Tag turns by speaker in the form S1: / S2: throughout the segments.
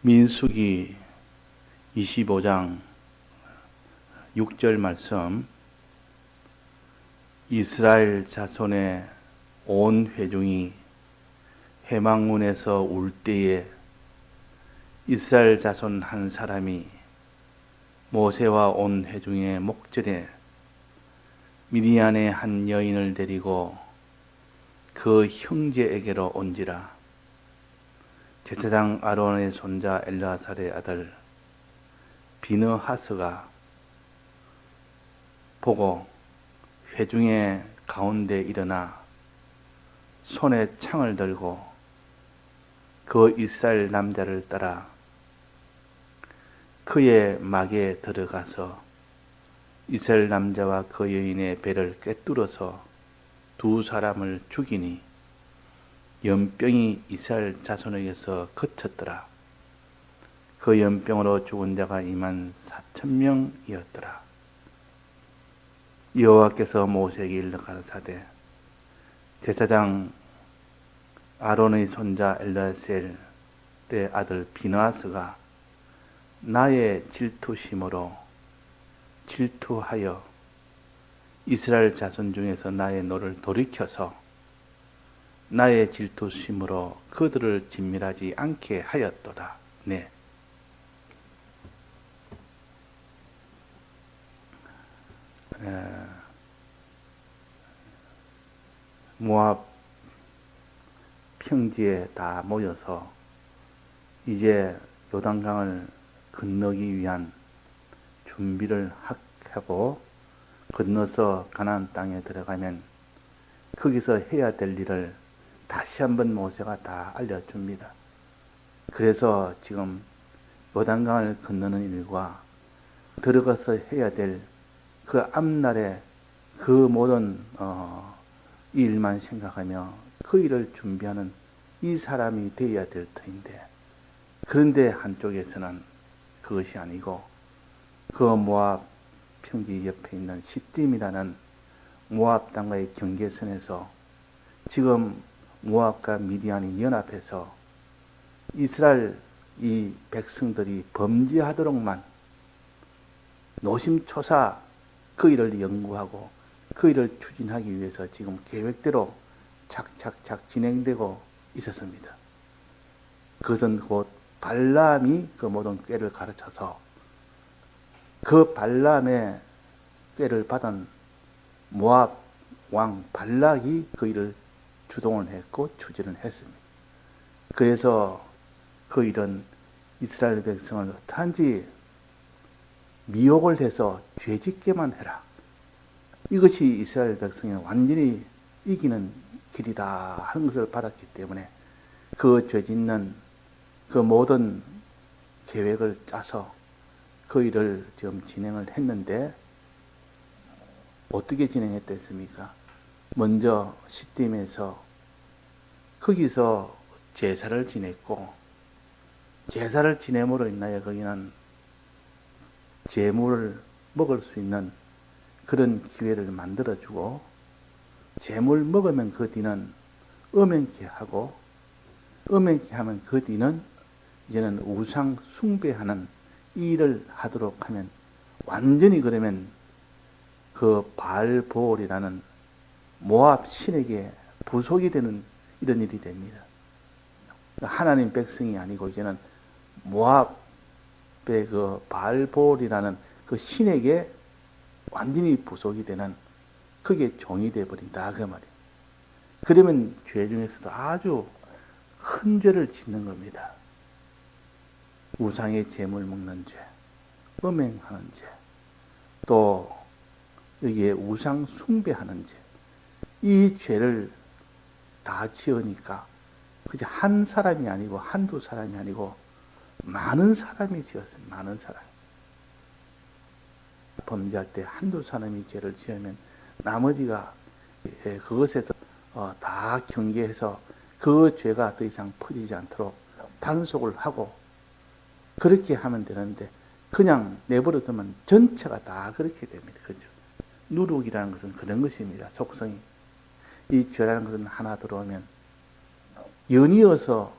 S1: 민수기 25장 6절 말씀. 이스라엘 자손의 온 회중이 회막문에서 울 때에 이스라엘 자손 한 사람이 모세와 온 회중의 목전에 미디안의 한 여인을 데리고 그 형제에게로 온지라. 제사장 아론의 손자 엘르아살의 아들 비느하스가 보고 회중의 가운데 일어나 손에 창을 들고 그 이스라엘 남자를 따라 그의 막에 들어가서 이스라엘 남자와 그 여인의 배를 꿰뚫어서 두 사람을 죽이니 연병이 이스라엘 자손에게서 그쳤더라. 그 연병으로 죽은 자가 24,000명이었더라. 여호와께서 모세에게 일러 가라사대 제사장 아론의 손자 엘르아살의 아들 비느하스가 나의 질투심으로 질투하여 이스라엘 자손 중에서 나의 노를 돌이켜서 나의 질투심으로 그들을 진멸하지 않게 하였도다. 네. 모압 평지에 다 모여서 이제 요단강을 건너기 위한 준비를 하고 건너서 가나안 땅에 들어가면 거기서 해야 될 일을 다시 한번 모세가 다 알려줍니다. 그래서 지금 요단강을 건너는 일과 들어가서 해야 될 그 앞날에 그 모든 일만 생각하며 그 일을 준비하는 이 사람이 되어야 될 터인데, 그런데 한쪽에서는 그것이 아니고 그 모압 평지 옆에 있는 시딤이라는 모압 땅과의 경계선에서 지금 모압과 미디안이 연합해서 이스라엘 이 백성들이 범죄하도록만 노심초사 그 일을 연구하고 그 일을 추진하기 위해서 지금 계획대로 착착착 진행되고 있었습니다. 그것은 곧 발람이 그 모든 꾀를 가르쳐서 그 발람의 꾀를 받은 모압 왕 발락이 그 일을 주동을 했고 추진을 했습니다. 그래서 그 일은 이스라엘 백성을 어떠한지 미혹을 해서 죄짓게만 해라. 이것이 이스라엘 백성이 완전히 이기는 길이다 하는 것을 받았기 때문에 그 죄짓는 그 모든 계획을 짜서 그 일을 지금 진행을 했는데, 어떻게 진행했겠습니까? 먼저 시딤에서 거기서 제사를 지냈고, 제사를 지냄으로 인하여 거기는 제물을 먹을 수 있는 그런 기회를 만들어주고, 제물 먹으면 그 뒤는 엄연케 하고, 엄연케 하면 그 뒤는 이제는 우상 숭배하는 이 일을 하도록 하면 완전히 그러면 그 바알보올이라는 모압 신에게 부속이 되는 이런 일이 됩니다. 하나님 백성이 아니고 이제는 모압의 그 바알보올이라는 그 신에게 완전히 부속이 되는, 그게 종이 되어버린다 그 말이에요. 그러면 죄 중에서도 아주 큰 죄를 짓는 겁니다. 우상의 제물 먹는 죄, 음행하는 죄, 또 여기에 우상 숭배하는 죄, 이 죄를 다 지으니까 그저 한 사람이 아니고 한두 사람이 아니고 많은 사람이 지었어요. 많은 사람. 범죄할 때 한두 사람이 죄를 지으면 나머지가 그것에서 다 경계해서 그 죄가 더 이상 퍼지지 않도록 단속을 하고 그렇게 하면 되는데, 그냥 내버려 두면 전체가 다 그렇게 됩니다. 그죠? 누룩이라는 것은 그런 것입니다. 속성이. 이 죄라는 것은 하나 들어오면 연이어서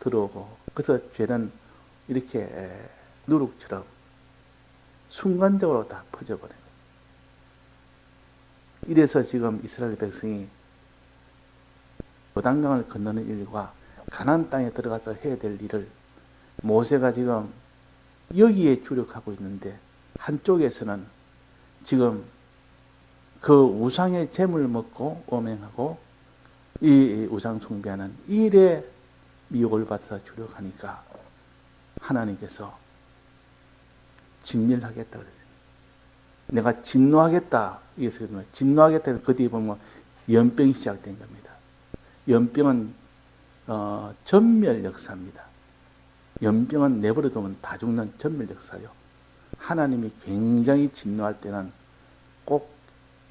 S1: 들어오고, 그래서 죄는 이렇게 누룩처럼 순간적으로 다 퍼져버려요. 이래서 지금 이스라엘 백성이 요단강을 건너는 일과 가나안 땅에 들어가서 해야 될 일을 모세가 지금 여기에 주력하고 있는데, 한쪽에서는 지금 그 우상의 재물 먹고 음행하고 이 우상 숭배하는 일에 미혹을 받아서 주력하니까 하나님께서 진멸하겠다 그랬어요. 내가 진노하겠다. 이래서 진노하겠다는 그 뒤에 보면 연병이 시작된 겁니다. 연병은 전멸 역사입니다. 연병은 내버려두면 다 죽는 전멸 역사요. 하나님이 굉장히 진노할 때는 꼭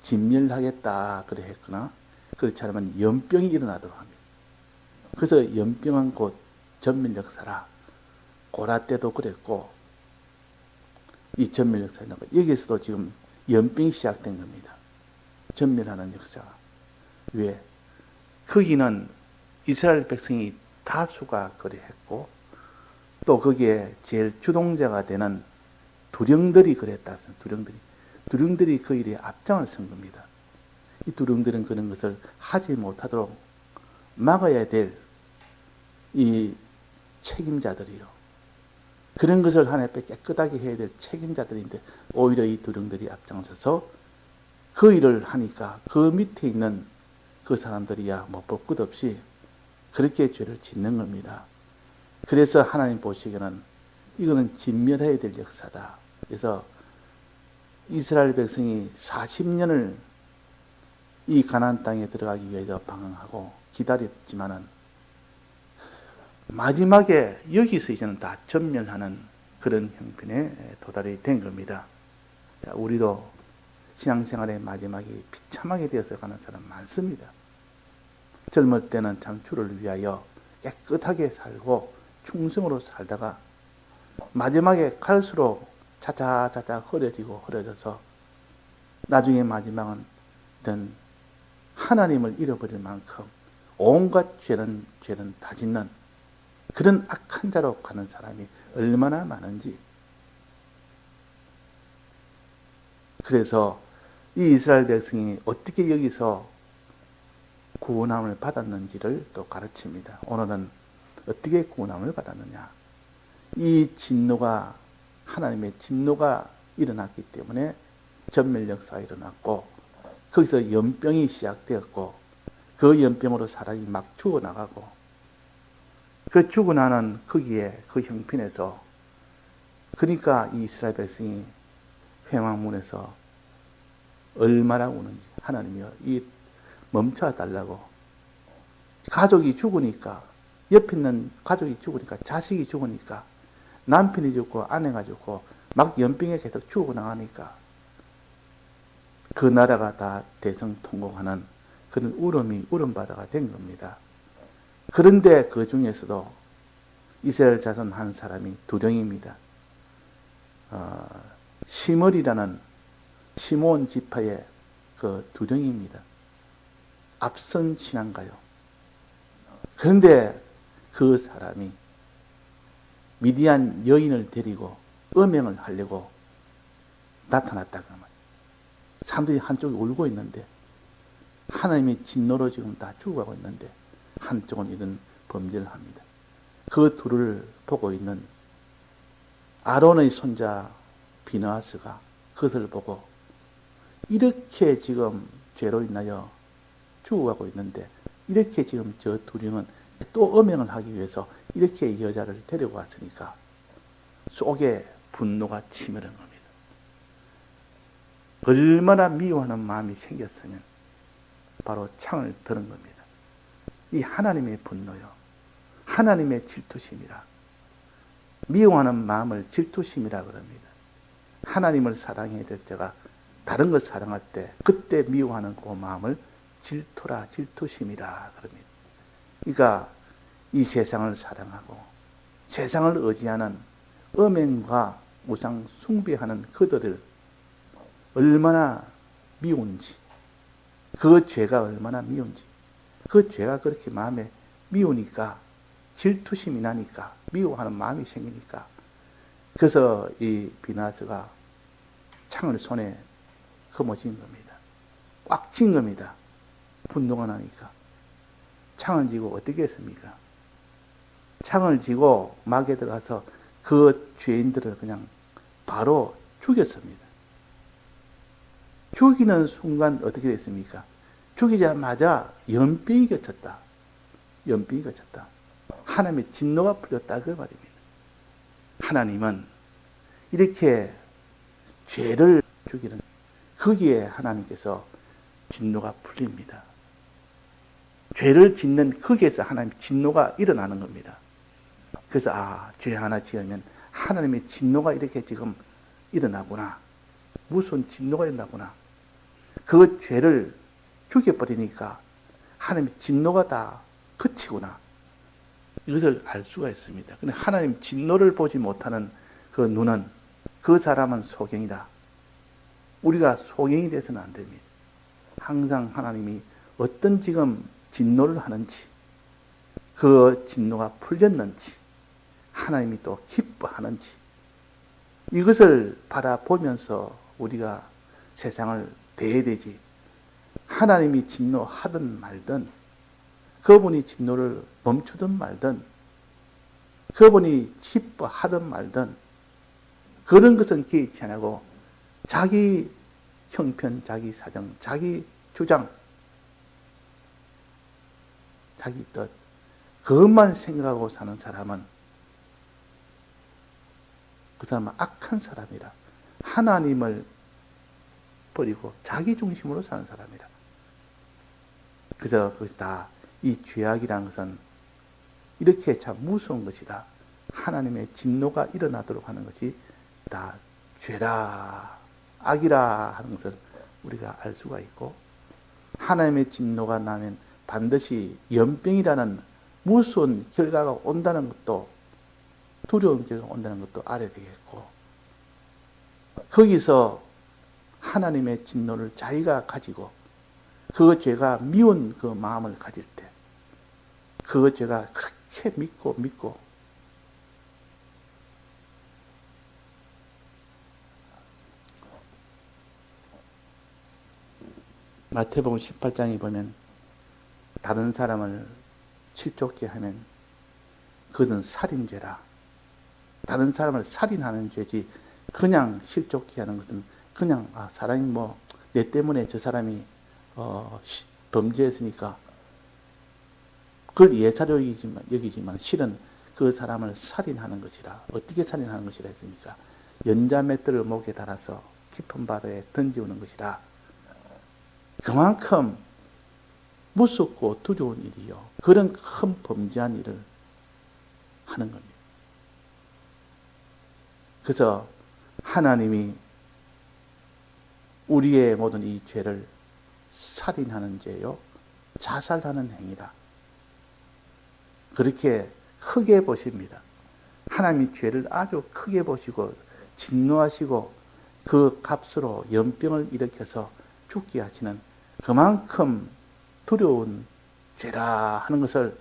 S1: 진멸하겠다 그래 했거나, 그렇지 않으면 연병이 일어나도록 합니다. 그래서 연병은 곧 전멸 역사라. 고라 때도 그랬고 이 전멸 역사는 여기서도 지금 연병이 시작된 겁니다. 전멸하는 역사가. 왜? 거기는 이스라엘 백성이 다수가 그래했고, 또 거기에 제일 주동자가 되는 두령들이 그랬다. 두령들이 그 일에 앞장을 선 겁니다. 이 두령들은 그런 것을 하지 못하도록 막아야 될 이 책임자들이요. 그런 것을 하나님께 깨끗하게 해야 될 책임자들인데, 오히려 이 두령들이 앞장서서 그 일을 하니까 그 밑에 있는 그 사람들이야 뭐 볼 것 없이 그렇게 죄를 짓는 겁니다. 그래서 하나님 보시기에는 이거는 진멸해야 될 역사다. 그래서 이스라엘 백성이 40년을 이 가나안 땅에 들어가기 위해서 방황하고 기다렸지만은 마지막에 여기서 이제는 다 전멸하는 그런 형편에 도달이 된 겁니다. 자, 우리도 신앙생활의 마지막이 비참하게 되어서 가는 사람 많습니다. 젊을 때는 참 주를 위하여 깨끗하게 살고 충성으로 살다가 마지막에 갈수록 차차차차 흐려져서 나중에 마지막은 하나님을 잃어버릴 만큼 온갖 죄는 다 짓는 그런 악한 자로 가는 사람이 얼마나 많은지. 그래서 이 이스라엘 백성이 어떻게 여기서 구원함을 받았는지를 또 가르칩니다. 오늘은 어떻게 구원함을 받았느냐. 이 진노가, 하나님의 진노가 일어났기 때문에 전멸 역사가 일어났고, 거기서 연병이 시작되었고, 그 연병으로 사람이 막 죽어나가고, 그 죽어나는 거기에 그 형편에서, 그러니까 이 이스라엘 백성이 회막문에서 얼마나 우는지, 하나님이여 이 멈춰달라고. 가족이 죽으니까, 옆에 있는 가족이 죽으니까, 자식이 죽으니까, 남편이 죽고 아내가 죽고 막 연병에 계속 죽어나가니까 그 나라가 다 대성통곡하는 그런 울음바다가 된 겁니다. 그런데 그 중에서도 이스라엘 자손 한 사람이 두령입니다. 시므리라는 시몬 지파의 그 두령입니다. 앞선 신앙가요. 그런데 그 사람이 미디안 여인을 데리고 음행을 하려고 나타났다고 합니다. 사람들이 한쪽이 울고 있는데, 하나님의 진노로 지금 다 죽어가고 있는데 한쪽은 이런 범죄를 합니다. 그 둘을 보고 있는 아론의 손자 비느하스가 그것을 보고 이렇게 지금 죄로 인하여 죽어가고 있는데, 이렇게 지금 저 두령은 또 음행을 하기 위해서 이렇게 여자를 데리고 왔으니까 속에 분노가 치밀은 겁니다. 얼마나 미워하는 마음이 생겼으면 바로 창을 드는 겁니다. 이 하나님의 분노요, 하나님의 질투심이라. 미워하는 마음을 질투심이라 그럽니다. 하나님을 사랑해야 될 자가 다른 것 사랑할 때 그때 미워하는 그 마음을 질투라, 질투심이라 그럽니다. 그러니까 이 세상을 사랑하고 세상을 의지하는 음행과 우상 숭배하는 그들을 얼마나 미운지, 그 죄가 얼마나 미운지, 그 죄가 그렇게 마음에 미우니까, 질투심이 나니까, 미워하는 마음이 생기니까 그래서 이 비나스가 창을 손에 거머쥔 겁니다. 꽉 쥔 겁니다. 분노가 나니까. 창을 쥐고 어떻게 했습니까? 창을 쥐고 막에 들어가서 그 죄인들을 그냥 바로 죽였습니다. 죽이는 순간 어떻게 됐습니까? 죽이자마자 연병이 겹쳤다. 연병이 겹쳤다. 하나님의 진노가 풀렸다 그 말입니다. 하나님은 이렇게 죄를 죽이는 거기에 하나님께서 진노가 풀립니다. 죄를 짓는 거기에서 하나님 진노가 일어나는 겁니다. 그래서 죄 하나 지으면 하나님의 진노가 이렇게 지금 일어나구나. 무슨 진노가 일어나구나. 그 죄를 죽여버리니까 하나님의 진노가 다 그치구나. 이것을 알 수가 있습니다. 근데 하나님 진노를 보지 못하는 그 눈은 그 사람은 소경이다. 우리가 소경이 돼서는 안 됩니다. 항상 하나님이 어떤 지금 진노를 하는지, 그 진노가 풀렸는지, 하나님이 또 기뻐하는지, 이것을 바라보면서 우리가 세상을 대해야 되지. 하나님이 진노하든 말든, 그분이 진노를 멈추든 말든, 그분이 기뻐하든 말든, 그런 것은 개의치 안 하고, 자기 형편, 자기 사정, 자기 주장, 자기 뜻, 그것만 생각하고 사는 사람은 그 사람은 악한 사람이라. 하나님을 버리고 자기 중심으로 사는 사람이라. 그래서 그것이 다 이 죄악이라는 것은 이렇게 참 무서운 것이다. 하나님의 진노가 일어나도록 하는 것이 다 죄라, 악이라 하는 것을 우리가 알 수가 있고, 하나님의 진노가 나면 반드시 연병이라는 무서운 결과가 온다는 것도, 두려운 결과가 온다는 것도 알아야 되겠고, 거기서 하나님의 진노를 자기가 가지고 그 죄가 미운 그 마음을 가질 때, 그 죄가 그렇게 믿고 마태복음 18장에 보면 다른 사람을 실족게 하면 그것은 살인죄라. 다른 사람을 살인하는 죄지, 그냥 실족게 하는 것은 그냥 사람이 내 때문에 저 사람이 범죄했으니까 그걸 예사로 여기지만 실은 그 사람을 살인하는 것이라. 어떻게 살인하는 것이라 했습니까? 연자맷돌을 목에 달아서 깊은 바다에 던지우는 것이라. 그만큼 무섭고 두려운 일이요. 그런 큰 범죄한 일을 하는 겁니다. 그래서 하나님이 우리의 모든 이 죄를 살인하는 죄요, 자살하는 행위라. 그렇게 크게 보십니다. 하나님이 죄를 아주 크게 보시고 진노하시고 그 값으로 연병을 일으켜서 죽게 하시는 그만큼 두려운 죄라 하는 것을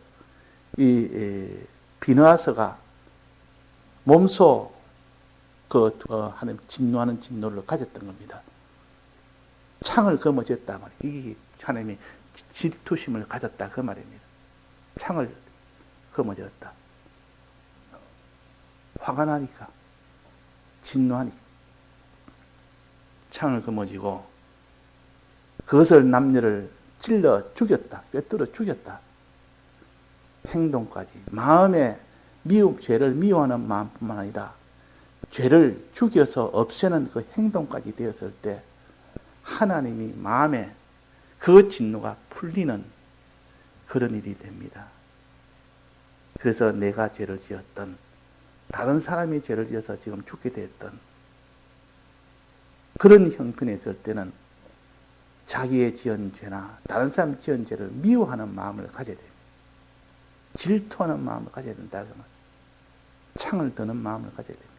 S1: 이 비느하스가 몸소 하나님 진노하는 진노를 가졌던 겁니다. 창을 거머쥐었다 말이에요. 이게 하나님이 질투심을 가졌다 그 말입니다. 창을 거머쥐었다. 화가 나니까, 진노하니까 창을 거머쥐고 그것을 남녀를 찔러 죽였다. 꿰뚫어 죽였다. 행동까지. 마음에 죄를 미워하는 마음뿐만 아니라 죄를 죽여서 없애는 그 행동까지 되었을 때 하나님이 마음에 그 진노가 풀리는 그런 일이 됩니다. 그래서 내가 죄를 지었던, 다른 사람이 죄를 지어서 지금 죽게 되었던 그런 형편에 있을 때는 자기의 지은 죄나 다른 사람이 지은 죄를 미워하는 마음을 가져야 됩니다. 질투하는 마음을 가져야 된다. 그러면 창을 드는 마음을 가져야 됩니다.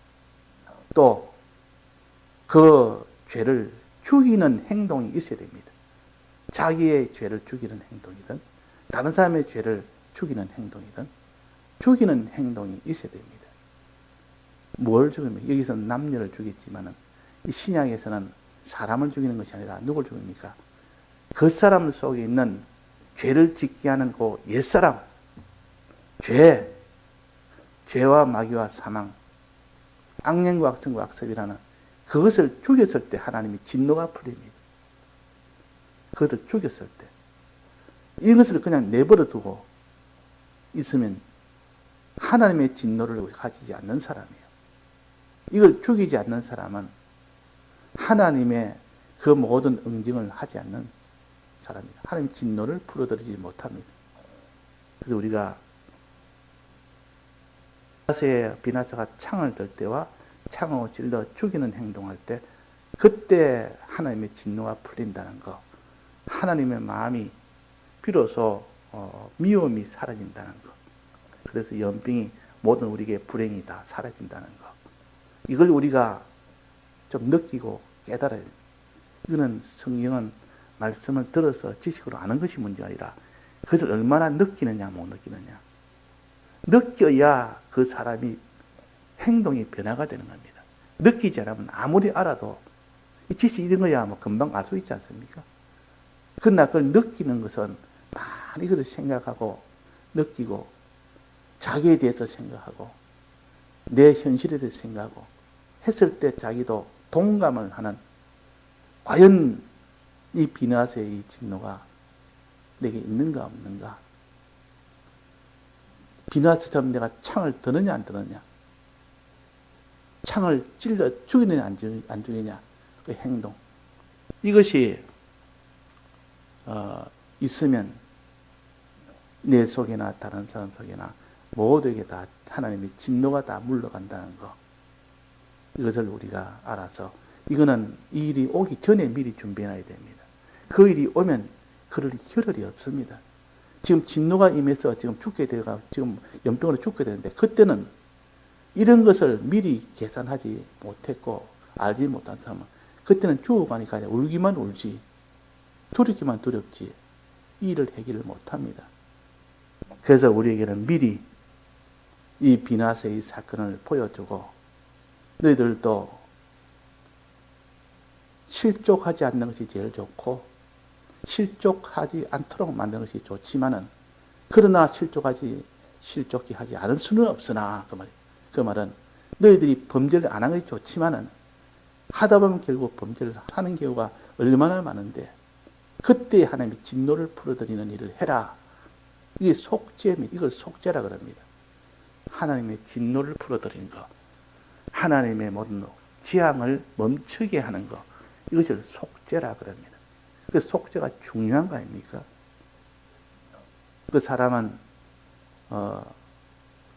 S1: 또 그 죄를 죽이는 행동이 있어야 됩니다. 자기의 죄를 죽이는 행동이든 다른 사람의 죄를 죽이는 행동이든 죽이는 행동이 있어야 됩니다. 뭘 죽입니까? 여기서는 남녀를 죽였지만은 이 신약에서는 사람을 죽이는 것이 아니라 누굴 죽입니까? 그 사람 속에 있는 죄를 짓게 하는 그 옛사람, 죄와 마귀와 사망, 악령과 악성과 악습이라는 그것을 죽였을 때 하나님이 진노가 풀립니다. 그것을 죽였을 때. 이것을 그냥 내버려 두고 있으면 하나님의 진노를 가지지 않는 사람이에요. 이걸 죽이지 않는 사람은 하나님의 그 모든 응징을 하지 않는 사람입니다. 하나님의 진노를 풀어드리지 못합니다. 그래서 우리가 비나사가 창을 들 때와 창으로 찔러 죽이는 행동할 때 그때 하나님의 진노가 풀린다는 것, 하나님의 마음이 비로소 미움이 사라진다는 것, 그래서 연병이 모든 우리에게 불행이 다 사라진다는 것, 이걸 우리가 좀 느끼고 깨달아야 됩니다. 이거는 성경은 말씀을 들어서 지식으로 아는 것이 문제가 아니라 그것을 얼마나 느끼느냐 못 느끼느냐, 느껴야 그 사람이 행동이 변화가 되는 겁니다. 느끼지 않으면 아무리 알아도 이 지식 이런 거야 뭐 금방 알 수 있지 않습니까? 그러나 그걸 느끼는 것은 많이 그걸 생각하고 느끼고 자기에 대해서 생각하고 내 현실에 대해서 생각하고 했을 때 자기도 동감을 하는, 과연 이 비나스의 이 진노가 내게 있는가 없는가, 비나스처럼 내가 창을 드느냐 안 드느냐, 창을 찔러 죽이느냐 안 죽이느냐, 그 행동, 이것이 있으면 내 속에나 다른 사람 속에나 모두에게 다 하나님의 진노가 다 물러간다는 것, 이것을 우리가 알아서 이거는 이 일이 오기 전에 미리 준비해놔야 됩니다. 그 일이 오면 그럴 겨를이 없습니다. 지금 진노가 임해서 지금 죽게 되가 지금 연병으로 죽게 되는데 그때는 이런 것을 미리 계산하지 못했고 알지 못한 사람은 그때는 죽어가니까 울기만 울지 두렵기만 두렵지 이 일을 해결을 못합니다. 그래서 우리에게는 미리 이 비나스의 사건을 보여주고 너희들도 실족하지 않는 것이 제일 좋고 실족하지 않도록 만드는 것이 좋지만은 그러나 실족이 하지 않을 수는 없으나 그 말은 너희들이 범죄를 안 하는 것이 좋지만은 하다 보면 결국 범죄를 하는 경우가 얼마나 많은데 그때 하나님이 진노를 풀어드리는 일을 해라. 이게 속죄입니다. 이걸 속죄라 그럽니다. 하나님의 진노를 풀어드리는 것, 하나님의 모든 재앙을 멈추게 하는 것, 이것을 속죄라 그럽니다. 그 속죄가 중요한 거 아닙니까? 그 사람은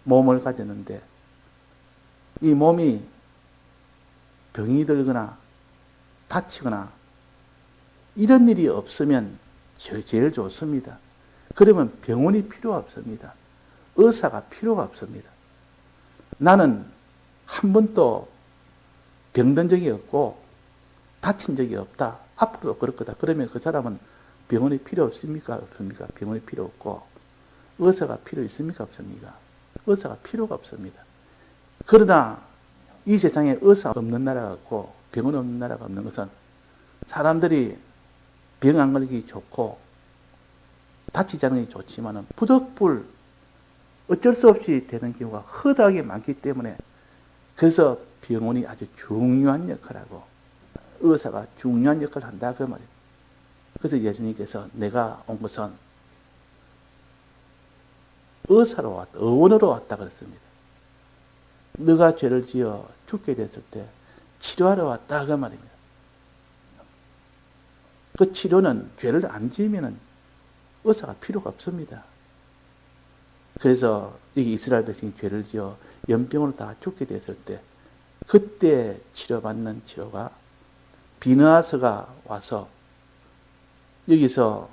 S1: 몸을 가졌는데 이 몸이 병이 들거나 다치거나 이런 일이 없으면 제일 좋습니다. 그러면 병원이 필요 없습니다. 의사가 필요가 없습니다. 나는 한 번도 병든 적이 없고 다친 적이 없다. 앞으로도 그럴 거다. 그러면 그 사람은 병원이 필요 없습니까? 없습니까? 병원이 필요 없고 의사가 필요 있습니까? 없습니까? 의사가 필요가 없습니다. 그러나 이 세상에 의사 없는 나라가 없고 병원 없는 나라가 없는 것은 사람들이 병 안 걸리기 좋고 다치지 않는 게 좋지만은 부득불 어쩔 수 없이 되는 경우가 허다하게 많기 때문에 그래서 병원이 아주 중요한 역할하고 의사가 중요한 역할을 한다 그 말이에요. 그래서 예수님께서 내가 온 것은 의사로 왔다, 의원으로 왔다 그랬습니다. 너가 죄를 지어 죽게 됐을 때 치료하러 왔다 그 말입니다. 그 치료는 죄를 안 지으면 의사가 필요가 없습니다. 그래서 이 이스라엘 백성이 죄를 지어 연병으로 다 죽게 됐을 때 그때 치료받는 치료가 비느하스가 와서 여기서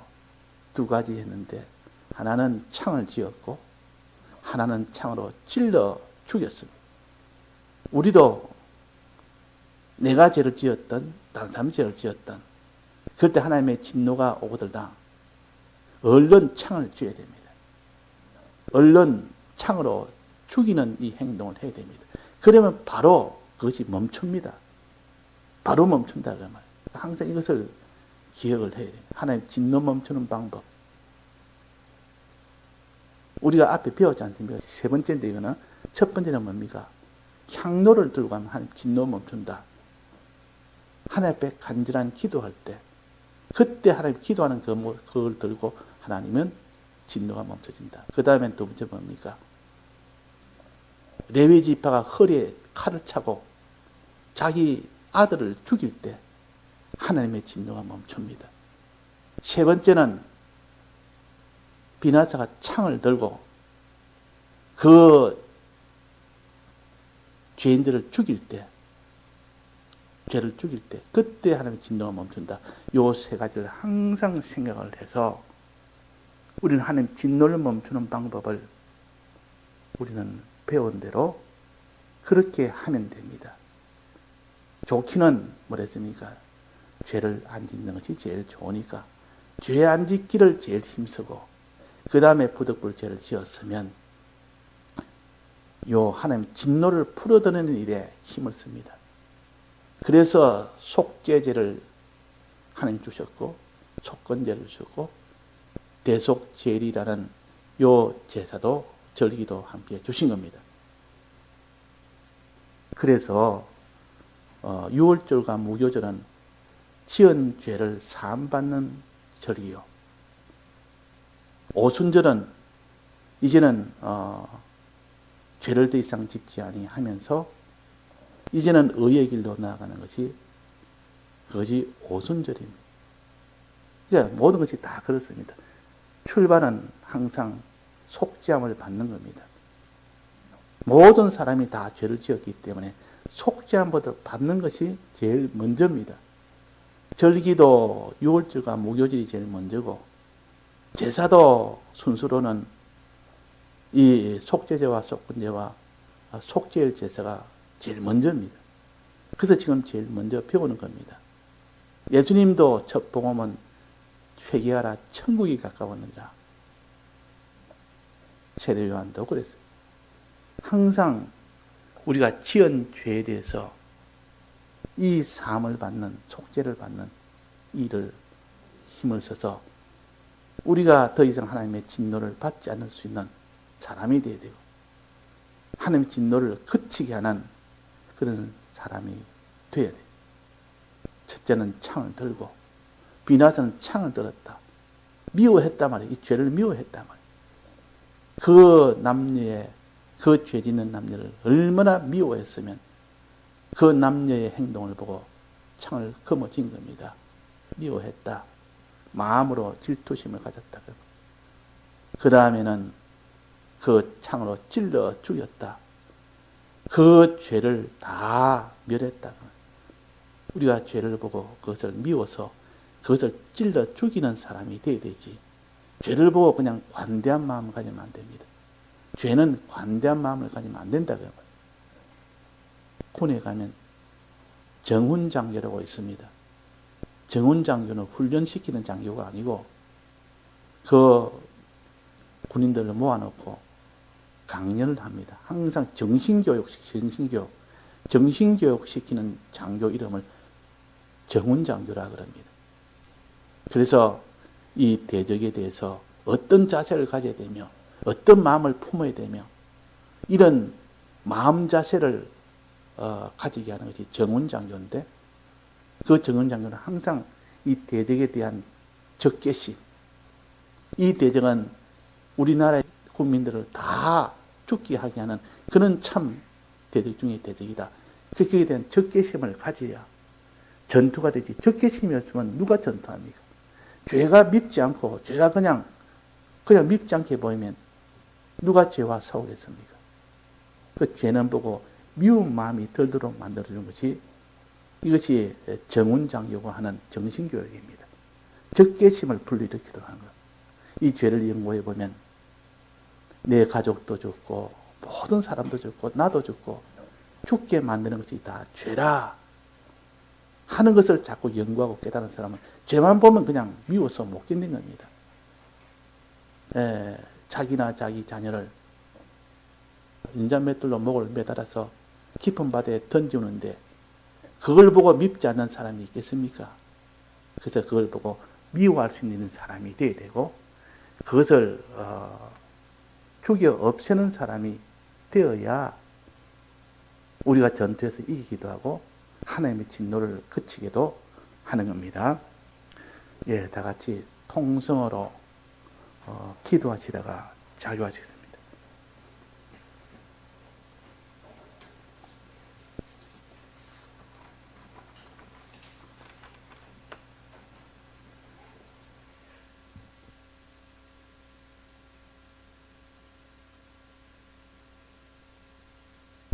S1: 두 가지 했는데 하나는 창을 지었고 하나는 창으로 찔러 죽였습니다. 우리도 내가 죄를 지었던 다른 사람이 죄를 지었던 그럴 때 하나님의 진노가 오거들다 얼른 창을 쥐어야 됩니다. 얼른 창으로 죽이는 이 행동을 해야 됩니다. 그러면 바로 그것이 멈춥니다. 바로 멈춘다 그 말. 항상 이것을 기억을 해야 돼요. 하나님 진노 멈추는 방법. 우리가 앞에 배웠지 않습니까? 세 번째인데 이거는 첫 번째는 뭡니까? 향로를 들고 가면 하나님 진노 멈춘다. 하나님 앞에 간절한 기도할 때 그때 하나님 기도하는 그걸 들고 하나님은 진노가 멈춰진다. 그 다음엔 두 번째 뭡니까? 레위 지파가 허리에 칼을 차고 자기 아들을 죽일 때 하나님의 진노가 멈춥니다. 세 번째는 비나사가 창을 들고 그 죄인들을 죽일 때, 죄를 죽일 때 그때 하나님의 진노가 멈춘다. 요 세 가지를 항상 생각을 해서 우리는 하나님 진노를 멈추는 방법을 우리는 배운 대로 그렇게 하면 됩니다. 좋기는 뭐랬습니까? 죄를 안 짓는 것이 제일 좋으니까 죄 안 짓기를 제일 힘쓰고 그 다음에 부득불 죄를 지었으면 요 하나님 진노를 풀어드는 일에 힘을 씁니다. 그래서 속죄제를 하나님 주셨고 속건제를 주셨고 대속제일이라는 요 제사도 절기도 함께 주신 겁니다. 그래서 유월절과 무교절은 지은 죄를 사함받는 절이요. 오순절은 이제는 죄를 더 이상 짓지 아니하면서 이제는 의의 길로 나아가는 것이 그것이 오순절입니다. 그러니까 모든 것이 다 그렇습니다. 출발은 항상 속죄함을 받는 겁니다. 모든 사람이 다 죄를 지었기 때문에 속죄함부터 받는 것이 제일 먼저입니다. 절기도 유월절과 무교절이 제일 먼저고 제사도 순수로는 이 속죄제와 속건제와 속죄일 제사가 제일 먼저입니다. 그래서 지금 제일 먼저 배우는 겁니다. 예수님도 첫 복음은 회개하라 천국이 가까웠느니라. 세례 요한도 그랬어요. 항상 우리가 지은 죄에 대해서 이 사함을 받는 속죄를 받는 일을 힘을 써서 우리가 더 이상 하나님의 진노를 받지 않을 수 있는 사람이 되어야 되고 하나님의 진노를 그치게 하는 그런 사람이 되어야 돼요. 첫째는 창을 들고 비나사는 창을 들었다. 미워했단 말이에요. 이 죄를 미워했단 말이에요. 그 남녀의 그 죄 짓는 남녀를 얼마나 미워했으면 그 남녀의 행동을 보고 창을 거머쥔 겁니다. 미워했다. 마음으로 질투심을 가졌다. 그 다음에는 그 창으로 찔러 죽였다. 그 죄를 다 멸했다. 우리가 죄를 보고 그것을 미워서 그것을 찔러 죽이는 사람이 되어야 되지. 죄를 보고 그냥 관대한 마음을 가지면 안 됩니다. 죄는 관대한 마음을 가지면 안 된다고요. 군에 가면 정훈장교라고 있습니다. 정훈장교는 훈련시키는 장교가 아니고 그 군인들을 모아놓고 강연을 합니다. 항상 정신교육 시키는 장교 이름을 정훈장교라 그럽니다. 그래서 이 대적에 대해서 어떤 자세를 가져야 되며 어떤 마음을 품어야 되며 이런 마음 자세를 가지게 하는 것이 정훈장교인데 그 정훈장교는 항상 이 대적에 대한 적개심, 이 대적은 우리나라의 국민들을 다 죽게 하게 하는 그런 참 대적 중의 대적이다. 거기에 대한 적개심을 가져야 전투가 되지. 적개심이 없으면 누가 전투합니까? 죄가 밉지 않고 죄가 그냥 밉지 않게 보이면 누가 죄와 싸우겠습니까? 그 죄는 보고 미운 마음이 들도록 만들어주는 것이 이것이 정훈장교가 하는 정신교육입니다. 적개심을 불러일으키도록 하는 것. 이 죄를 연구해 보면 내 가족도 죽고 모든 사람도 죽고 나도 죽고 죽게 만드는 것이 다 죄라 하는 것을 자꾸 연구하고 깨달은 사람은 죄만 보면 그냥 미워서 못 견딘 겁니다. 자기나 자기 자녀를 인자맷돌로 목을 매달아서 깊은 바다에 던지는데 그걸 보고 밉지 않는 사람이 있겠습니까? 그래서 그걸 보고 미워할 수 있는 사람이 되어야 되고 그것을 죽여 없애는 사람이 되어야 우리가 전투에서 이기기도 하고 하나님의 진노를 그치게도 하는 겁니다. 예, 다 같이 통성어로 기도하시다가 자유하시겠습니다.